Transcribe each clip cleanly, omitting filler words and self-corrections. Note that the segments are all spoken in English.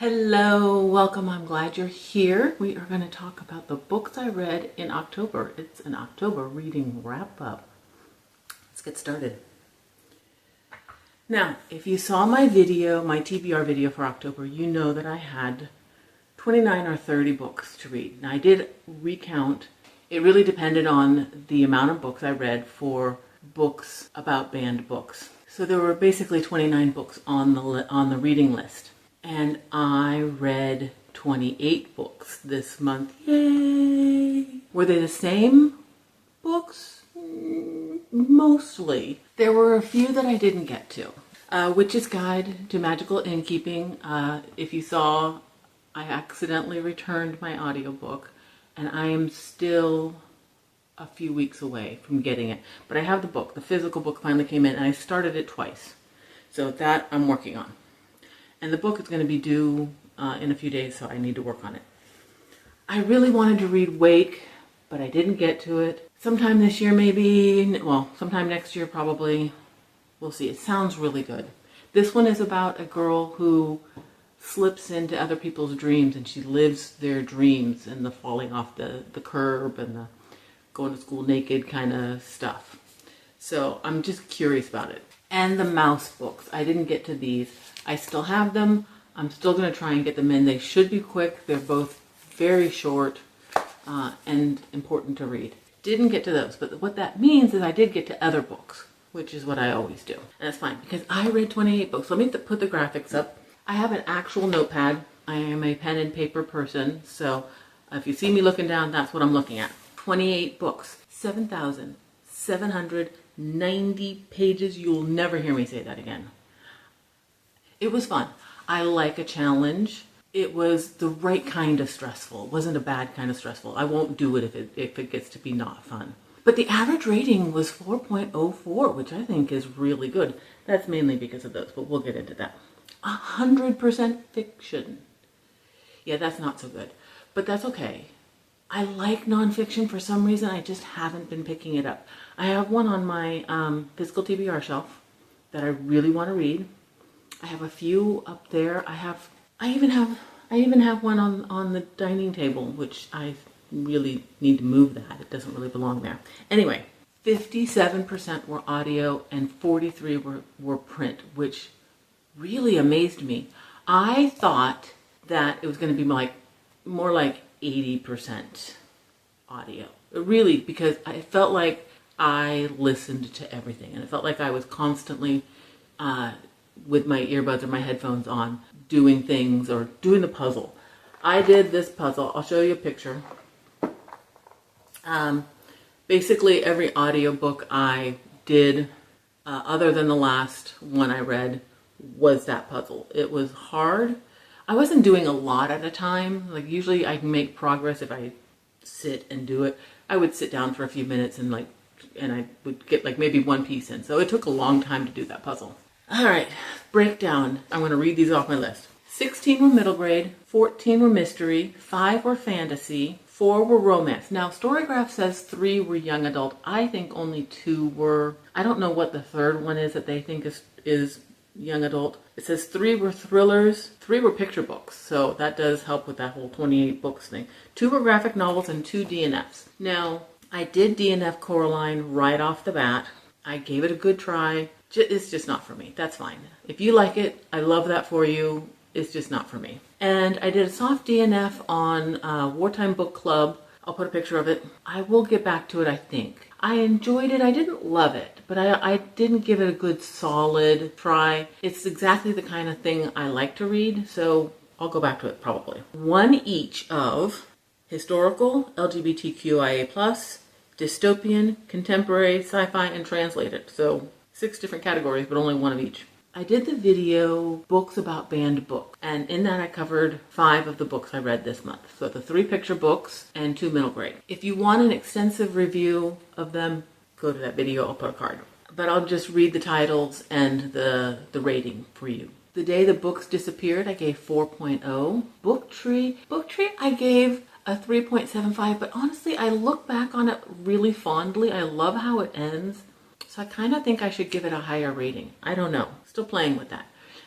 Hello, welcome. I'm glad you're here. We are going to talk about the books I read in October. It's an October reading wrap up. Let's get started. Now, if you saw my video, my TBR video for October, you know that I had 29 or 30 books to read. Now, I did recount. It really depended on the amount of books I read for books about banned books. So there were basically 29 books on the reading list. And I read 28 books this month. Yay! Were they the same books? Mostly. There were a few that I didn't get to. Witch's Guide to Magical Innkeeping. If you saw, I accidentally returned my audiobook, and I am still a few weeks away from getting it. But I have the book. The physical book finally came in, and I started it twice. So that I'm working on. And the book is going to be due in a few days, so I need to work on it. I really wanted to read Wake, but I didn't get to it. Sometime this year maybe, well, sometime next year probably. We'll see. It sounds really good. This one is about a girl who slips into other people's dreams, and she lives their dreams and the falling off the curb and the going to school naked kind of stuff. So I'm just curious about it. And the mouse books. I didn't get to these. I still have them. I'm still going to try and get them in. They should be quick. They're both very short and important to read. Didn't get to those, but what that means is I did get to other books, which is what I always do. And that's fine because I read 28 books. Let me put the graphics up. I have an actual notepad. I am a pen and paper person, so if you see me looking down, that's what I'm looking at. 28 books, 7,790 pages. You'll never hear me say that again. It was fun. I like a challenge. It was the right kind of stressful. It wasn't a bad kind of stressful. I won't do it if it gets to be not fun. But the average rating was 4.04, which I think is really good. That's mainly because of those, but we'll get into that. 100% fiction. Yeah, that's not so good, but that's okay. I like nonfiction for some reason. I just haven't been picking it up. I have one on my physical TBR shelf that I really want to read. I have a few up there. I even have one on the dining table, which I really need to move that. It doesn't really belong there. Anyway, 57% were audio and 43 were print, which really amazed me. I thought that it was going to be more like 80% audio. Really, because I felt like I listened to everything, and it felt like I was constantly with my earbuds or my headphones on, doing things or doing the puzzle. I did this puzzle. I'll show you a picture. Basically, every audiobook I did, other than the last one I read, was that puzzle. It was hard. I wasn't doing a lot at a time. Like usually I can make progress if I sit and do it. I would sit down for a few minutes and I would get maybe one piece in. So it took a long time to do that puzzle. All right, breakdown. I'm going to read these off my list. 16 were middle grade, 14 were mystery, 5 were fantasy, 4 were romance. Now, Storygraph says 3 were young adult. I think only 2 were. I don't know what the third one is that they think is young adult. It says 3 were thrillers, 3 were picture books. So that does help with that whole 28 books thing. 2 were graphic novels and 2 DNFs. Now, I did DNF Coraline right off the bat. I gave it a good try. It's just not for me. That's fine. If you like it, I love that for you. It's just not for me. And I did a soft DNF on Wartime Book Club. I'll put a picture of it. I will get back to it, I think. I enjoyed it. I didn't love it, but I didn't give it a good solid try. It's exactly the kind of thing I like to read, so I'll go back to it probably. 1 each of historical, LGBTQIA+, dystopian, contemporary, sci-fi, and translated. So 6 different categories, but only 1 of each. I did the video books about banned books, and in that I covered 5 of the books I read this month. So the 3 picture books and 2 middle grade. If you want an extensive review of them, go to that video. I'll put a card. But I'll just read the titles and the rating for you. The Day the Books Disappeared, I gave 4.0. Book Tree, I gave a 3.75, but honestly, I look back on it really fondly. I love how it ends. So I kind of think I should give it a higher rating. I don't know. Still playing with that.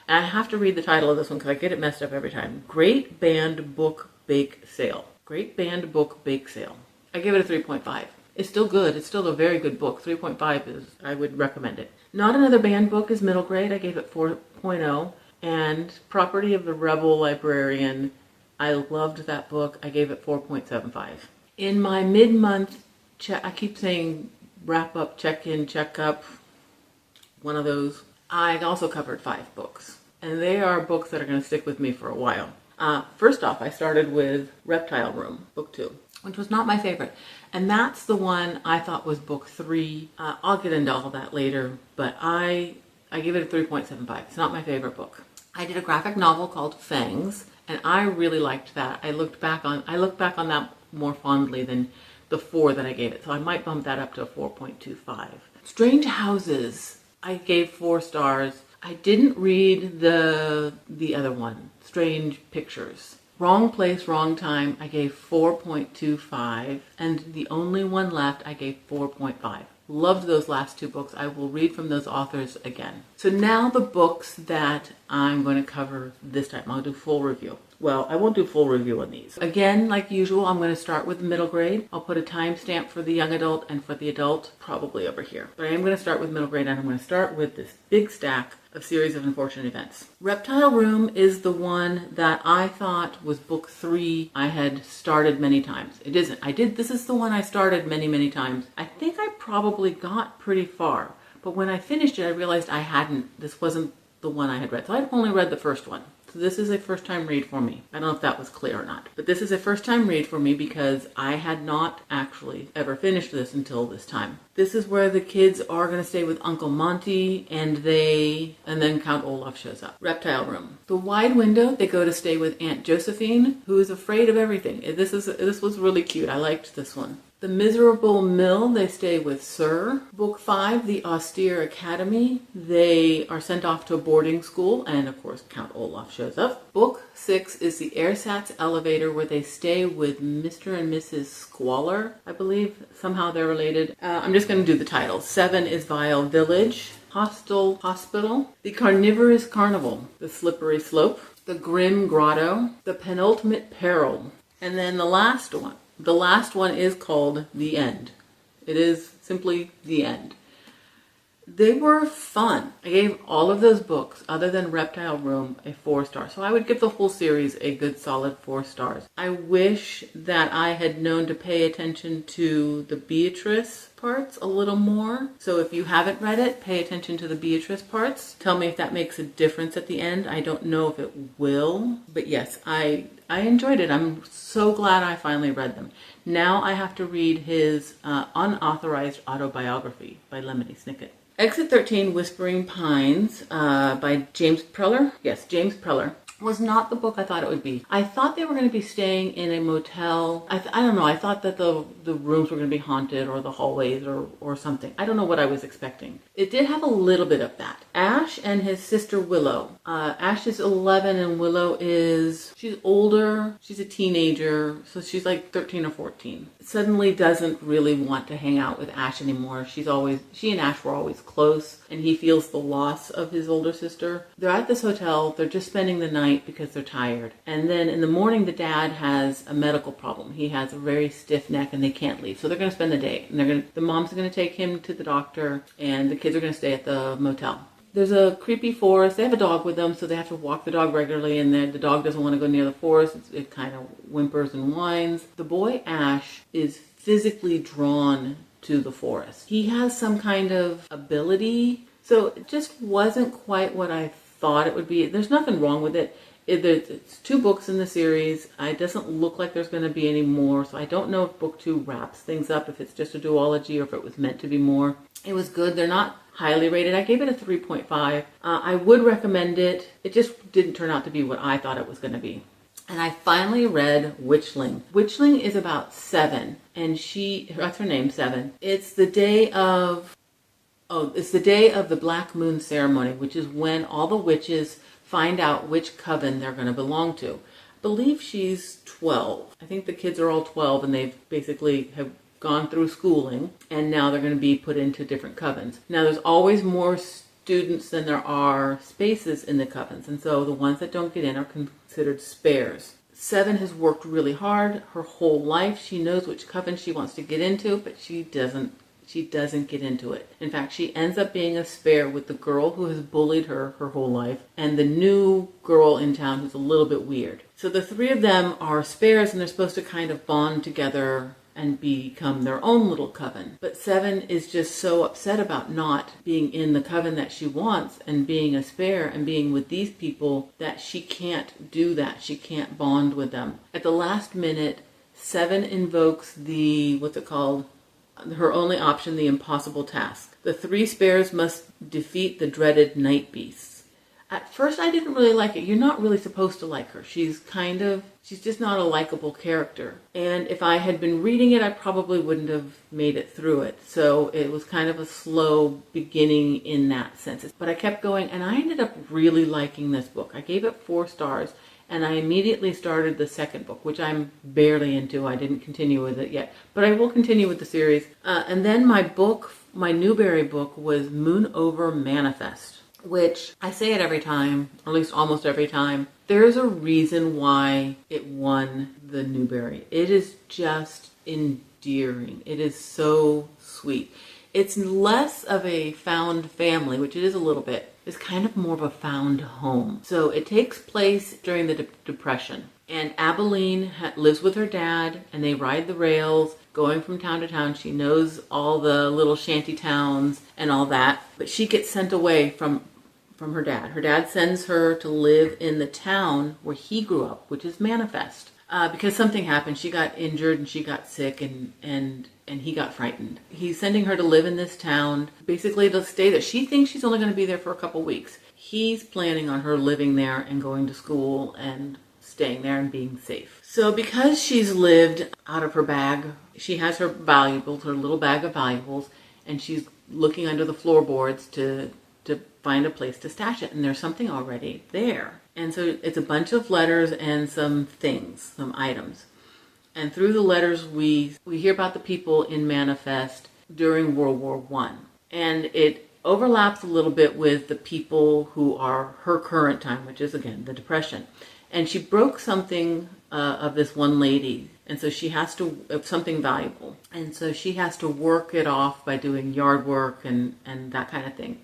And I have to read the title of this one because I get it messed up every time. Great Band Book Bake Sale. Great Band Book Bake Sale. I gave it a 3.5. It's still good. It's still a very good book. 3.5 is, I would recommend it. Not Another Banned Book is middle grade. I gave it 4.0. And Property of the Rebel Librarian, I loved that book. I gave it 4.75. In my mid-month check, I keep saying wrap up, check in, check up, one of those. I also covered 5 books. And they are books that are going to stick with me for a while. First off, I started with Reptile Room, book 2, which was not my favorite. And that's the one I thought was book 3. I'll get into all that later, but I give it a 3.75. It's not my favorite book. I did a graphic novel called Fangs, and I really liked that. I look back on that more fondly than the 4 that I gave it, so I might bump that up to a 4.25. Strange Houses, I gave 4 stars. I didn't read the other one, Strange Pictures. Wrong Place, Wrong Time, I gave 4.25, and the only one left, I gave 4.5. Loved those last 2 books. I will read from those authors again. So now the books that I'm going to cover this time. I'll do full review. Well, I won't do full review on these. Again, like usual, I'm going to start with the middle grade. I'll put a timestamp for the young adult and for the adult, probably over here. But I am going to start with middle grade, and I'm going to start with this big stack of Series of Unfortunate Events. Reptile Room is the one that I thought was book 3 I had started many times. It isn't. This is the one I started many, many times. I think I probably got pretty far, but when I finished it, I realized this wasn't the one I had read. So I'd only read the first one. So this is a first time read for me. I don't know if that was clear or not, but this is a first time read for me because I had not actually ever finished this until this time. This is where the kids are going to stay with Uncle Monty and then Count Olaf shows up. Reptile Room. The Wide Window, they go to stay with Aunt Josephine, who is afraid of everything. This was really cute. I liked this one. The Miserable Mill, they stay with Sir. Book 5, The Austere Academy, they are sent off to a boarding school, and of course Count Olaf shows up. Book 6 is The Ersatz Elevator, where they stay with Mr. and Mrs. Squalor, I believe. Somehow they're related. I'm just going to do the titles. 7 is Vile Village. Hostel Hospital. The Carnivorous Carnival. The Slippery Slope. The Grim Grotto. The Penultimate Peril. And then the last one. The last one is called The End. It is simply The End. They were fun. I gave all of those books, other than Reptile Room, a 4 star. So I would give the whole series a good solid 4 stars. I wish that I had known to pay attention to the Beatrice parts a little more. So if you haven't read it, pay attention to the Beatrice parts. Tell me if that makes a difference at the end. I don't know if it will, but yes, I enjoyed it. I'm so glad I finally read them. Now I have to read his unauthorized autobiography by Lemony Snicket. Exit 13, Whispering Pines by James Preller. Yes, James Preller. Was not the book I thought it would be. I thought they were going to be staying in a motel. I don't know. I thought that the rooms were going to be haunted, or the hallways or something. I don't know what I was expecting. It did have a little bit of that. Ash and his sister Willow. Ash is 11 and Willow she's older. She's a teenager. So she's like 13 or 14. Suddenly doesn't really want to hang out with Ash anymore. She and Ash were always close, and he feels the loss of his older sister. They're at this hotel. They're just spending the night because they're tired. And then in the morning, the dad has a medical problem. He has a very stiff neck and they can't leave. So they're going to spend the day. And the mom's going to take him to the doctor, and the kids are going to stay at the motel. There's a creepy forest. They have a dog with them, so they have to walk the dog regularly, and then the dog doesn't want to go near the forest. It kind of whimpers and whines. The boy Ash is physically drawn to the forest. He has some kind of ability. So it just wasn't quite what I thought it would be. There's nothing wrong with it. It's 2 books in the series. It doesn't look like there's going to be any more, so I don't know if book 2 wraps things up, if it's just a duology or if it was meant to be more. It was good. They're not highly rated. I gave it a 3.5. I would recommend it. It just didn't turn out to be what I thought it was going to be. And I finally read Witchling. Witchling is about 7, and that's her name, 7. It's the day of the Black Moon Ceremony, which is when all the witches find out which coven they're going to belong to. I believe she's 12. I think the kids are all 12, and they've basically have gone through schooling, and now they're going to be put into different covens. Now, there's always more students than there are spaces in the covens. And so the ones that don't get in are considered spares. 7 has worked really hard her whole life. She knows which coven she wants to get into, but she doesn't get into it. In fact, she ends up being a spare with the girl who has bullied her whole life and the new girl in town who's a little bit weird. So the 3 of them are spares, and they're supposed to kind of bond together and become their own little coven. But 7 is just so upset about not being in the coven that she wants and being a spare and being with these people that she can't do that. She can't bond with them. At the last minute, 7 invokes the, what's it called? Her only option, the impossible task. The 3 spares must defeat the dreaded night beasts. At first, I didn't really like it. You're not really supposed to like her. She's just not a likable character. And if I had been reading it, I probably wouldn't have made it through it. So it was kind of a slow beginning in that sense. But I kept going, and I ended up really liking this book. I gave it 4 stars. And I immediately started the second book, which I'm barely into. I didn't continue with it yet, but I will continue with the series. And then my Newbery book was Moon Over Manifest, which I say it every time, or at least almost every time. There's a reason why it won the Newbery. It is just endearing. It is so sweet. It's less of a found family, which it is a little bit. It's kind of more of a found home. So it takes place during the Depression. And Abilene lives with her dad, and they ride the rails, going from town to town. She knows all the little shanty towns and all that. But she gets sent away from her dad. Her dad sends her to live in the town where he grew up, which is Manifest. Because something happened. She got injured and she got sick, and he got frightened. He's sending her to live in this town, basically to stay there. She thinks she's only going to be there for a couple weeks. He's planning on her living there and going to school and staying there and being safe. So because she's lived out of her bag, she has her valuables, her little bag of valuables, and she's looking under the floorboards to find a place to stash it. And there's something already there. And so it's a bunch of letters and some things, some items. And through the letters, we hear about the people in Manifest during World War I. And it overlaps a little bit with the people who are her current time, which is, again, the Depression. And she broke something of this one lady. And so she has to, something valuable. And so she has to work it off by doing yard work and that kind of thing.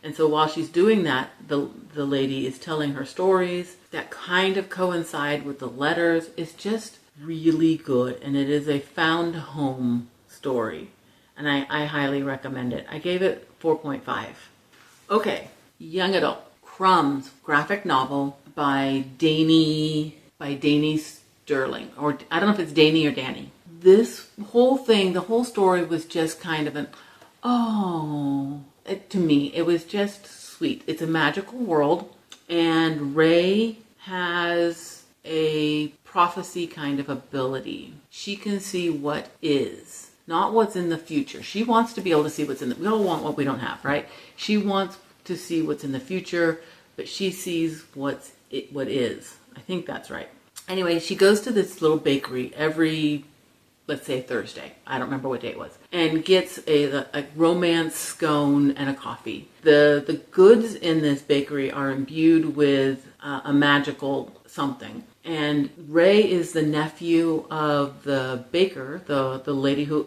And so while she's doing that, the lady is telling her stories that kind of coincide with the letters. It's just really good, and it is a found home story, and I highly recommend it. I gave it 4.5. Okay, young adult. Crumbs, graphic novel by Danny Sterling, or I don't know if it's Danny or Danny. This whole thing, the whole story was just kind of to me, it was just sweet. It's a magical world, and Ray has a prophecy kind of ability. She can see what is, not what's in the future. She wants to be able to see what's in we all want what we don't have, right? She wants to see what's in the future, but she sees what is. I think that's right. Anyway, she goes to this little bakery every, let's say, Thursday. I don't remember what day it was. And gets a romance scone and a coffee. The goods in this bakery are imbued with a magical something. And Ray is the nephew of the baker, the lady who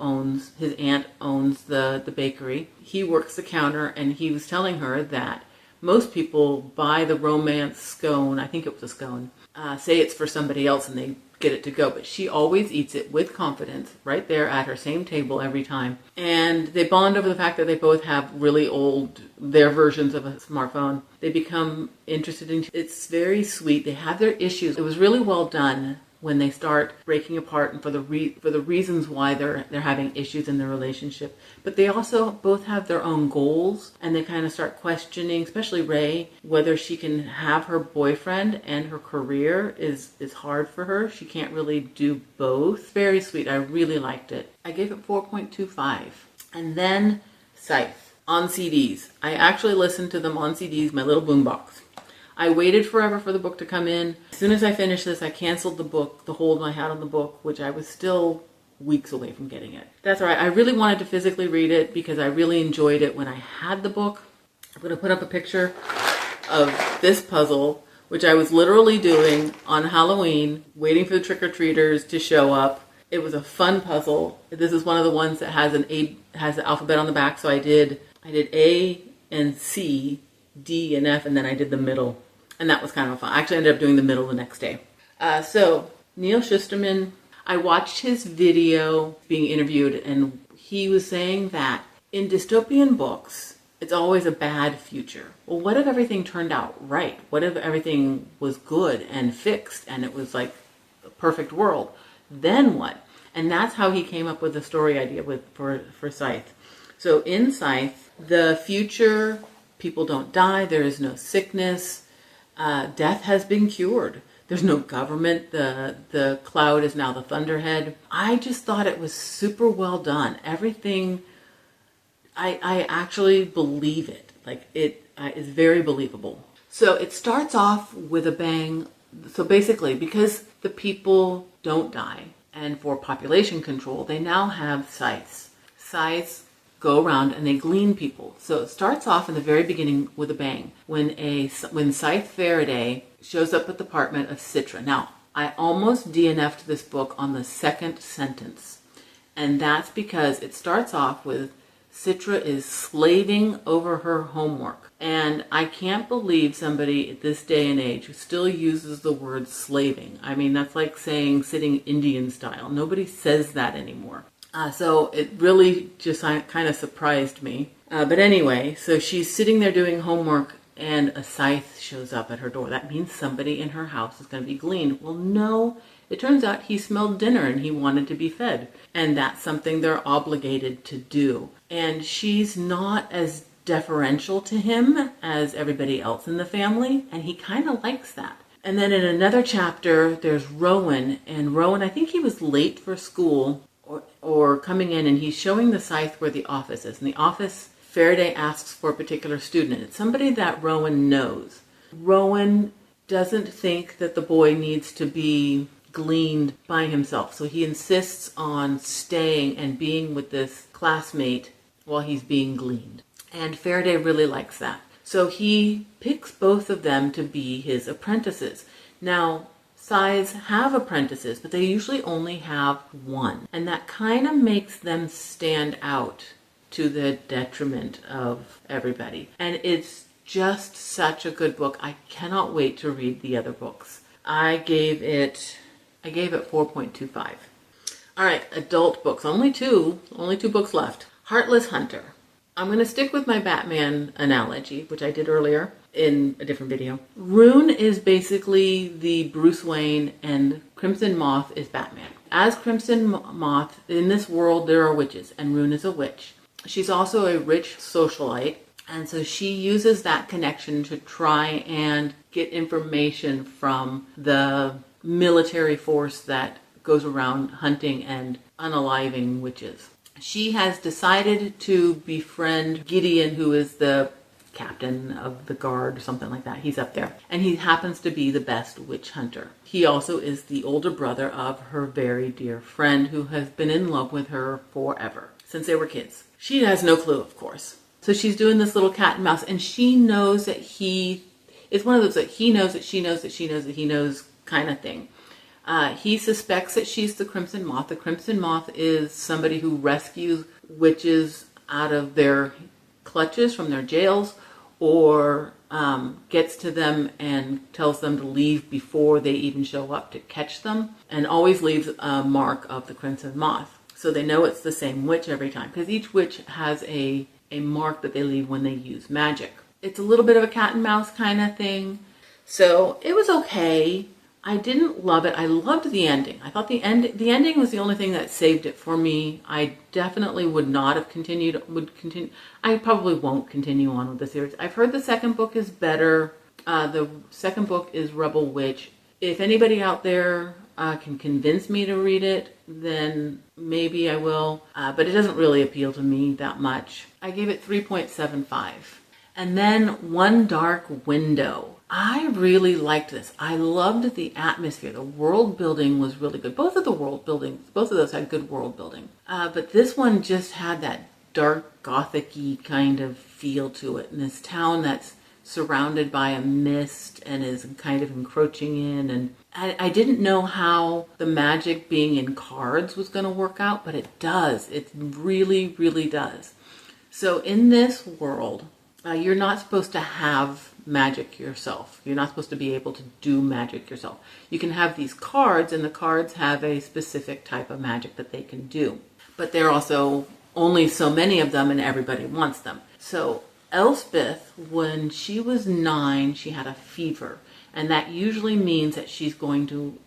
his aunt owns the bakery. He works the counter, and he was telling her that most people buy the romance scone, I think it was a scone, say it's for somebody else and they get it to go. But she always eats it with confidence right there at her same table every time. And they bond over the fact that they both have really old, their versions of a smartphone. They become interested in, it's very sweet. They have their issues. It was really well done when they start breaking apart and for the reasons why they're having issues in their relationship. But they also both have their own goals, and they kind of start questioning, especially Ray, whether she can have her boyfriend and her career is hard for her. She can't really do both. Very sweet. I really liked it. I gave it 4.25. And then Scythe on CDs. I actually listened to them on CDs, my little boombox. I waited forever for the book to come in. As soon as I finished this, I canceled the book, the hold I had on the book, which I was still weeks away from getting it. That's all right. I really wanted to physically read it because I really enjoyed it when I had the book. I'm going to put up a picture of this puzzle, which I was literally doing on Halloween, waiting for the trick-or-treaters to show up. It was a fun puzzle. This is one of the ones that has has the alphabet on the back, so I did A and C, D and F, and then I did the middle. And that was kind of fun. I actually ended up doing the middle the next day. So Neal Shusterman, I watched his video being interviewed, and he was saying that in dystopian books, it's always a bad future. Well, what if everything turned out right? What if everything was good and fixed and it was like a perfect world? Then what? And that's how he came up with the story idea for Scythe. So in Scythe, the future, people don't die, there is no sickness, death has been cured. There's no government, the cloud is now the thunderhead. I just thought it was super well done. Everything, I actually believe it. Like, it is very believable. So it starts off with a bang. So basically, because the people don't die, and for population control, they now have scythes. Scythes go around and they glean people. So it starts off in the very beginning with a bang when Scythe Faraday shows up at the apartment of Citra. Now, I almost DNF'd this book on the second sentence, and that's because it starts off with Citra is slaving over her homework. And I can't believe somebody at this day and age who still uses the word slaving. I mean, that's like saying sitting Indian style. Nobody says that anymore. So it really just kind of surprised me. But anyway, so she's sitting there doing homework and a scythe shows up at her door. That means somebody in her house is going to be gleaned. Well, no, it turns out he smelled dinner and he wanted to be fed. And that's something they're obligated to do. And she's not as deferential to him as everybody else in the family, and he kind of likes that. And then in another chapter, there's Rowan, and Rowan, I think he was late for school or coming in, and he's showing the scythe where the office is. In the office, Faraday asks for a particular student, and it's somebody that Rowan knows. Rowan doesn't think that the boy needs to be gleaned by himself, so he insists on staying and being with this classmate while he's being gleaned. And Faraday really likes that. So he picks both of them to be his apprentices. Now, scythes have apprentices, but they usually only have one. And that kind of makes them stand out to the detriment of everybody. And it's just such a good book. I cannot wait to read the other books. I gave it 4.25. All right, adult books. Only two books left. Heartless Hunter. I'm going to stick with my Batman analogy, which I did earlier in a different video. Rune is basically the Bruce Wayne, and Crimson Moth is Batman. As Crimson Moth, in this world there are witches, and Rune is a witch. She's also a rich socialite, and so she uses that connection to try and get information from the military force that goes around hunting and unaliving witches. She has decided to befriend Gideon, who is the captain of the guard or something like that. He's up there. And he happens to be the best witch hunter. He also is the older brother of her very dear friend who has been in love with her forever, since they were kids. She has no clue, of course. So she's doing this little cat and mouse, and she knows that it's one of those that he knows that she knows that she knows that he knows kind of thing. He suspects that she's the Crimson Moth. The Crimson Moth is somebody who rescues witches out of their clutches from their jails, or gets to them and tells them to leave before they even show up to catch them, and always leaves a mark of the Crimson Moth. So they know it's the same witch every time, because each witch has a mark that they leave when they use magic. It's a little bit of a cat and mouse kind of thing. So it was okay. I didn't love it. I loved the ending. I thought the ending was the only thing that saved it for me. I definitely would not have continued. I probably won't continue on with the series. I've heard the second book is better. The second book is Rebel Witch. If anybody out there can convince me to read it, then maybe I will. But it doesn't really appeal to me that much. I gave it 3.75. And then One Dark Window. I really liked this. I loved the atmosphere. The world building was really good. Both of those had good world building. But this one just had that dark, gothic-y kind of feel to it. And this town that's surrounded by a mist and is kind of encroaching in. And I didn't know how the magic being in cards was going to work out, but it does. It really, really does. So in this world, you're not supposed to have magic yourself. You're not supposed to be able to do magic yourself. You can have these cards, and the cards have a specific type of magic that they can do. But there are also only so many of them, and everybody wants them. So Elspeth, when she was 9, she had a fever. And that usually means that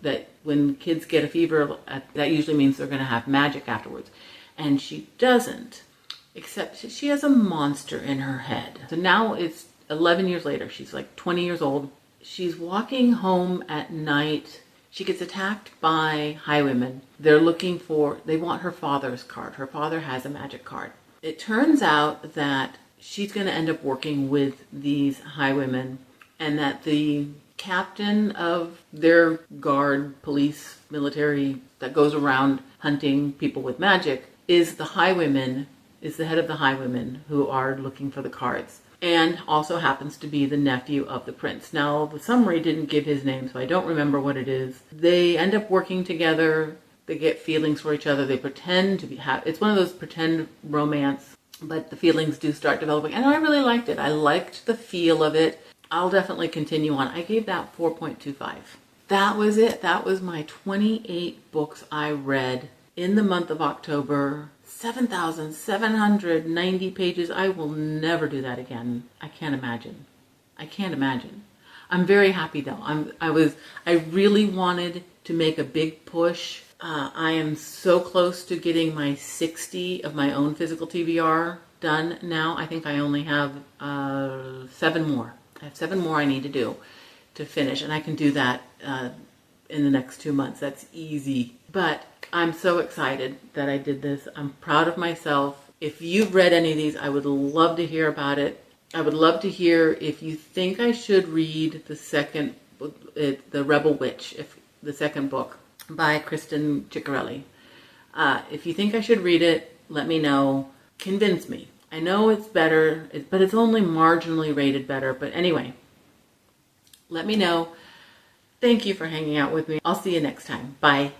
that when kids get a fever, that usually means they're going to have magic afterwards. And she doesn't, except she has a monster in her head. So now it's 11 years later. She's like 20 years old. She's walking home at night. She gets attacked by highwaymen. They want her father's card. Her father has a magic card. It turns out that she's going to end up working with these highwaymen, and that the captain of their guard, police, military that goes around hunting people with magic is the head of the highwaymen who are looking for the cards, and also happens to be the nephew of the prince. Now, the summary didn't give his name, so I don't remember what it is. They end up working together. They get feelings for each other. They pretend to it's one of those pretend romance, but the feelings do start developing. And I really liked it. I liked the feel of it. I'll definitely continue on. I gave that 4.25. That was it. That was my 28 books I read in the month of October. 7,790 pages. I will never do that again. I can't imagine. I'm very happy though. I really wanted to make a big push. I am so close to getting my 60 of my own physical TBR done now. I think I only have 7 more. I have 7 more I need to do to finish, and I can do that in the next 2 months. That's easy. But I'm so excited that I did this. I'm proud of myself. If you've read any of these, I would love to hear about it. I would love to hear if you think I should read the second, The Rebel Witch, the second book by Kristen Ciccarelli. If you think I should read it, let me know. Convince me. I know it's better, but it's only marginally rated better. But anyway, let me know. Thank you for hanging out with me. I'll see you next time. Bye.